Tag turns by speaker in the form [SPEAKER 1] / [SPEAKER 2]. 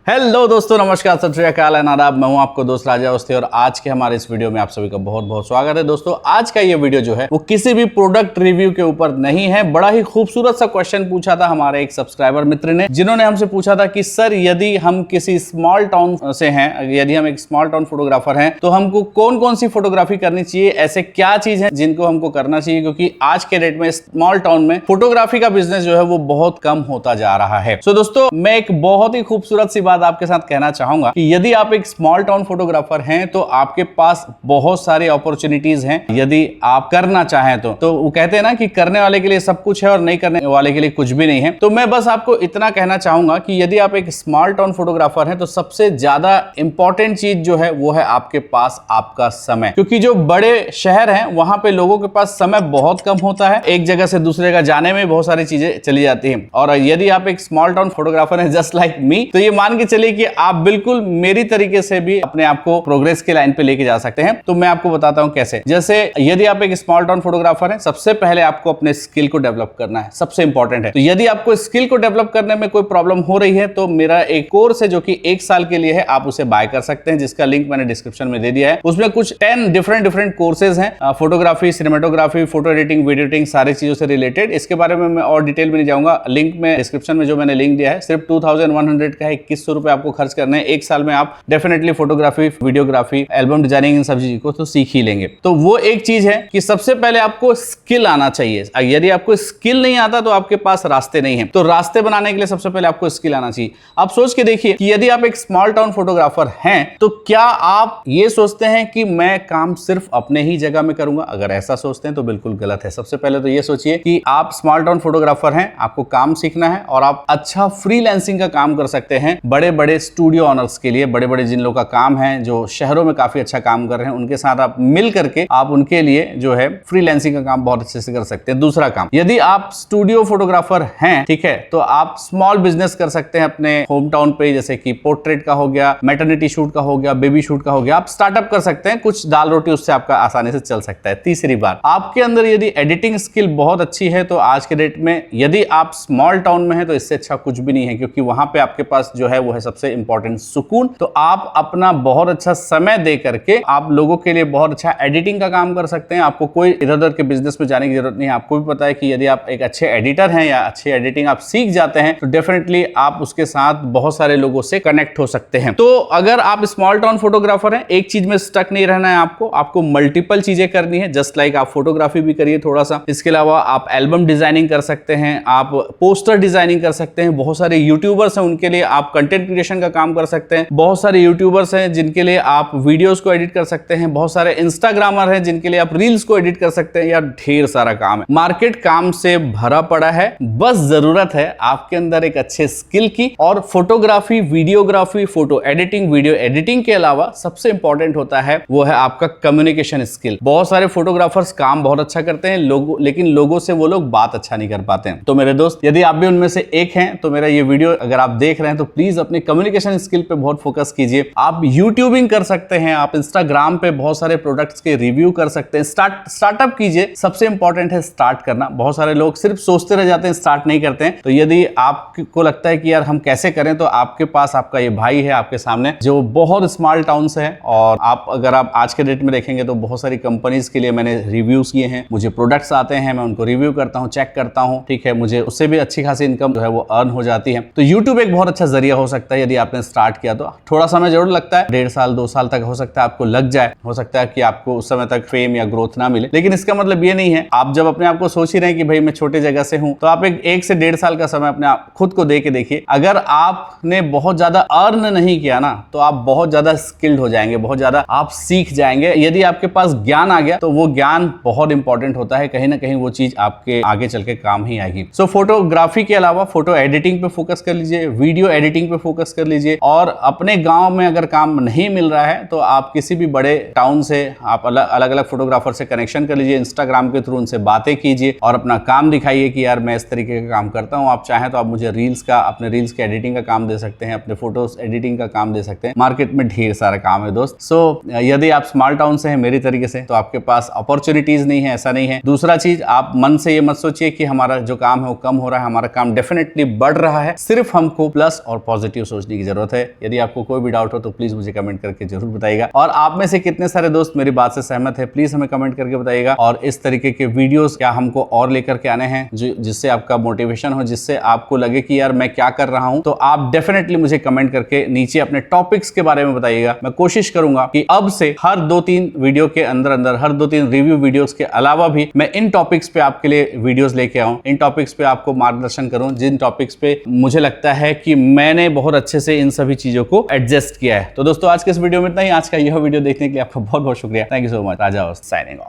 [SPEAKER 1] Hello दोस्तों, नमस्कार, सत श्री अकाल, आदाब। मैं हूं आपको दोस्त राजा अवस्थी और आज के हमारे इस वीडियो में आप सभी का बहुत बहुत स्वागत है। दोस्तों, आज का ये वीडियो जो है वो किसी भी प्रोडक्ट रिव्यू के ऊपर नहीं है। बड़ा ही खूबसूरत सा क्वेश्चन पूछा था हमारे एक सब्सक्राइबर मित्र ने, जिन्होंने हमसे पूछा था कि सर यदि हम किसी स्मॉल टाउन से हैं, यदि हम एक स्मॉल टाउन फोटोग्राफर हैं, तो हमको कौन कौन सी फोटोग्राफी करनी चाहिए, ऐसे क्या चीज है जिनको हमको करना चाहिए, क्योंकि आज के डेट में स्मॉल टाउन में फोटोग्राफी का बिजनेस जो है वो बहुत कम होता जा रहा है। सो दोस्तों, मैं एक बहुत ही खूबसूरत सी बात आपके साथ कहना चाहूंगा कि यदि आप एक स्मॉल टाउन फोटोग्राफर हैं तो आपके पास बहुत सारी अपॉर्चुनिटीज हैं यदि आप करना चाहें तो वो कहते हैं ना कि करने वाले के लिए सब कुछ है और नहीं करने वाले के लिए कुछ भी नहीं है। तो मैं बस आपको इतना कहना चाहूंगा कि यदि आप एक स्मॉल टाउन फोटोग्राफर हैं तो सबसे ज्यादा इंपॉर्टेंट चीज जो है वो है आपके पास आपका समय, क्योंकि जो बड़े शहर हैं वहां पे लोगों के पास समय बहुत कम होता है। एक जगह से दूसरे जगह जाने में बहुत सारी चीजें चली जाती हैं। और यदि आप एक स्मॉल टाउन फोटोग्राफर हैं जस्ट लाइक मी, तो ये मान के चलिए कि आप बिल्कुल मेरी तरीके से भी अपने आप को प्रोग्रेस की लाइन पे लेके जा सकते हैं। तो मैं आपको बताता हूं कैसे। जैसे यदि आप एक स्मॉल टाउन फोटोग्राफर हैं, सबसे पहले आपको अपने स्किल को डेवलप करना है, सबसे इंपॉर्टेंट है। तो यदि आपको स्किल को डेवलप करने में कोई प्रॉब्लम हो रही है तो मेरा एक कोर्स है जो कि 1 साल के लिए है, आप उसे बाय कर सकते हैं, जिसका लिंक मैंने डिस्क्रिप्शन में दे दिया है। उसमें कुछ 10 डिफरेंट कोर्सेज हैं, photography, cinematography, photo editing, video editing, सारी चीजों से रिलेटेड। इसके बारे में मैं और डिटेल में नहीं जाऊंगा। लिंक में डिस्क्रिप्शन में जो मैंने लिंक दिया है, सिर्फ 2100 का है, 2100 रुपए आपको खर्च करने हैं। 1 साल में आप definitely photography, videography, album designing, इन सब चीजों को तो सीख ही लेंगे। तो वो एक चीज है कि सबसे पहले आपको स्किल आना चाहिए। यदि आपको स्किल नहीं आता तो आपके पास रास्ते नहीं है। तो रास्ते बनाने के लिए सबसे पहले आपको स्किल आना चाहिए। आप सोच के देखिए कि यदि आप एक स्मॉल टाउन फोटोग्राफर हैं तो क्या आप ये सोचते हैं कि मैं काम सिर्फ अपने ही जगह में करूंगा? अगर ऐसा सोचते हैं तो बिल्कुल गलत है। सबसे पहले तो ये सोचिए कि आप स्मॉल टाउन फोटोग्राफर हैं, आपको काम सीखना है और आप अच्छा फ्रीलांसिंग का काम कर सकते हैं बड़े बड़े स्टूडियो ऑनर्स के लिए। बड़े बड़े जिन लोगों का काम है, जो शहरों में काफी अच्छा काम कर रहे हैं, उनके साथ आप मिल करके आप उनके लिए जो है फ्रीलांसिंग का काम बहुत अच्छे से कर सकते हैं। दूसरा काम, यदि आप स्टूडियो फोटोग्राफर हैं, ठीक है, तो आप स्मॉल बिजनेस कर सकते हैं अपने होम टाउन पे, जैसे कि पोर्ट्रेट का हो गया, मैटरनिटी शूट का हो गया, बेबी शूट का हो गया। आप स्टार्टअप कर सकते हैं, कुछ दाल रोटी उससे आपका आसानी से चल सकता है। तीसरी बात, आपके अंदर यदि एडिटिंग स्किल बहुत अच्छी है तो आज के डेट में यदि आप स्मॉल टाउन में है तो इससे अच्छा कुछ भी नहीं है, क्योंकि वहां पे आपके पास जो है वो है सबसे इंपॉर्टेंट सुकून। तो आप अपना बहुत अच्छा समय दे करके आप लोगों के लिए बहुत अच्छा एडिटिंग का काम कर सकते हैं। आपको कोई इधर उधर के बिजनेस में जाने की जरूरत नहीं है। आपको भी पता है कि यदि आप एक अच्छे एडिटर हैं या अच्छी एडिटिंग आप सीख जाते हैं तो डेफिनेटली आप उसके साथ बहुत सारे लोगों से कनेक्ट हो सकते हैं। तो अगर आप स्मॉल टाउन फोटोग्राफर हैं, एक चीज में स्टक नहीं रहना है, आपको मल्टीपल चीजें करनी है। जस्ट लाइक आप फोटोग्राफी भी करिए थोड़ा सा, इसके अलावा आप एल्बम डिजाइनिंग कर सकते हैं, आप पोस्टर डिजाइनिंग कर सकते हैं। बहुत सारे यूट्यूबर्स हैं, उनके लिए आप कंटेंट क्रिएशन का काम कर सकते हैं। बहुत सारे यूट्यूबर्स हैं जिनके लिए आप वीडियोस को एडिट कर सकते हैं। बहुत सारे इंस्टाग्रामर हैं जिनके लिए आप रील्स को एडिट कर सकते हैं। या ढेर सारा काम है, मार्केट काम से भरा पड़ा है। बस जरूरत है आपके अंदर एक अच्छे स्किल की। और photography, videography, photo editing, video editing के अलावा सबसे इंपॉर्टेंट होता है वो है आपका कम्युनिकेशन स्किल। बहुत सारे फोटोग्राफर्स काम बहुत अच्छा करते हैं, लेकिन लोगों से वो लोग बात अच्छा नहीं कर पाते हैं। तो मेरे दोस्त, यदि आप भी उनमें से एक हैं तो मेरा ये वीडियो अगर आप देख रहे हैं तो प्लीज अपने कम्युनिकेशन स्किल पे बहुत फोकस कीजिए। आप यूट्यूबिंग कर सकते हैं, आप इंस्टाग्राम पे बहुत सारे प्रोडक्ट्स के रिव्यू कर सकते हैं। स्टार्टअप कीजिए। सबसे इंपॉर्टेंट है स्टार्ट करना। बहुत सारे लोग सिर्फ सोचते रह जाते हैं, स्टार्ट नहीं करते हैं। तो यदि आपको लगता है कि यार हम कैसे करें, तो आपके पास आपका ये भाई है आपके सामने जो बहुत स्मॉल टाउन से है। और अगर आप आज के डेट में देखेंगे तो बहुत सारी कंपनीज के लिए मैंने रिव्यूज किए हैं। मुझे प्रोडक्ट्स आते हैं, मैं उनको रिव्यू करता हूं, चेक करता हूं, ठीक है, मुझे उससे भी अच्छी खासी इनकम जो है वो अर्न हो जाती है। तो यूट्यूब एक बहुत अच्छा जरिया हो सकता है। यदि आपने स्टार्ट किया तो थोड़ा समय जरूर लगता है, 1.5 साल 2 साल तक हो सकता है आपको लग जाए। हो सकता है कि आपको उस समय तक फेम या ग्रोथ ना मिले, लेकिन इसका मतलब ये नहीं है, आप जब अपने आप को सोच ही रहे हैं कि भाई मैं छोटे जगह से हूं, तो आप 1 से 1.5 साल का समय अपने खुद को दे के देखिए। अगर आपने बहुत ज्यादा अर्न नहीं किया ना तो आप बहुत ज्यादा स्किल्ड हो जाएंगे, बहुत ज्यादा आप सीख जाएंगे। यदि आपके पास ज्ञान आ गया तो वो ज्ञान बहुत इंपॉर्टेंट होता है, कहीं ना कहीं वो चीज आपके आगे चल के काम ही आएगी। सो फोटोग्राफी के अलावा फोटो एडिटिंग पे फोकस कर लीजिए, वीडियो एडिटिंग पे फोकस कर लीजिए। और अपने गांव में अगर काम नहीं मिल रहा है तो आप किसी भी बड़े टाउन से आप अलग अलग फोटोग्राफर से कनेक्शन कर लीजिए, इंस्टाग्राम के थ्रू उनसे बातें कीजिए और अपना काम दिखाइए कि यार मैं इस तरीके का काम करता हूं। आप चाहें तो आप मुझे अपने रील्स के एडिटिंग का काम दे सकते हैं, अपने फोटोज एडिटिंग का काम दे सकते हैं। मार्केट में ढेर सारा काम है दोस्त। सो यदि आप स्मॉल टाउन से हैं मेरी तरीके से, तो आपके पास अपॉर्चुनिटीज नहीं है, ऐसा नहीं है। दूसरा चीज, आप मन से ये मत सोचिए कि हमारा जो काम है वो कम हो रहा है। हमारा काम डेफिनेटली बढ़ रहा है, सिर्फ हमको प्लस और पॉजिटिव पॉजिटिव सोचने की जरूरत है। यदि आपको कोई भी डाउट हो तो प्लीज मुझे कमेंट करके जरूर बताइएगा। और आप में से कितने सारे दोस्त मेरी बात से सहमत है, प्लीज हमें कमेंट करके बताइएगा। और इस तरीके के वीडियोस क्या हमको और लेकर के आने हैं जिससे आपका मोटिवेशन हो, जिससे आपको लगे कि यार मैं क्या कर रहा हूं, तो आप डेफिनेटली मुझे कमेंट करके नीचे अपने टॉपिक्स के बारे में बताइएगा। मैं कोशिश करूंगा कि अब से हर 2-3 वीडियो के अंदर हर 2-3 रिव्यू वीडियोस के अलावा भी मैं इन टॉपिक्स पे आपके लिए वीडियोस लेके आऊं, इन टॉपिक्स पे आपको मार्गदर्शन करूं, जिन टॉपिक्स पे मुझे लगता है कि मैंने बहुत अच्छे से इन सभी चीजों को एडजस्ट किया है। तो दोस्तों आज के इस वीडियो में इतना ही। आज का यह वीडियो देखने के लिए आपका बहुत बहुत शुक्रिया। Thank you so much. Raja signing off.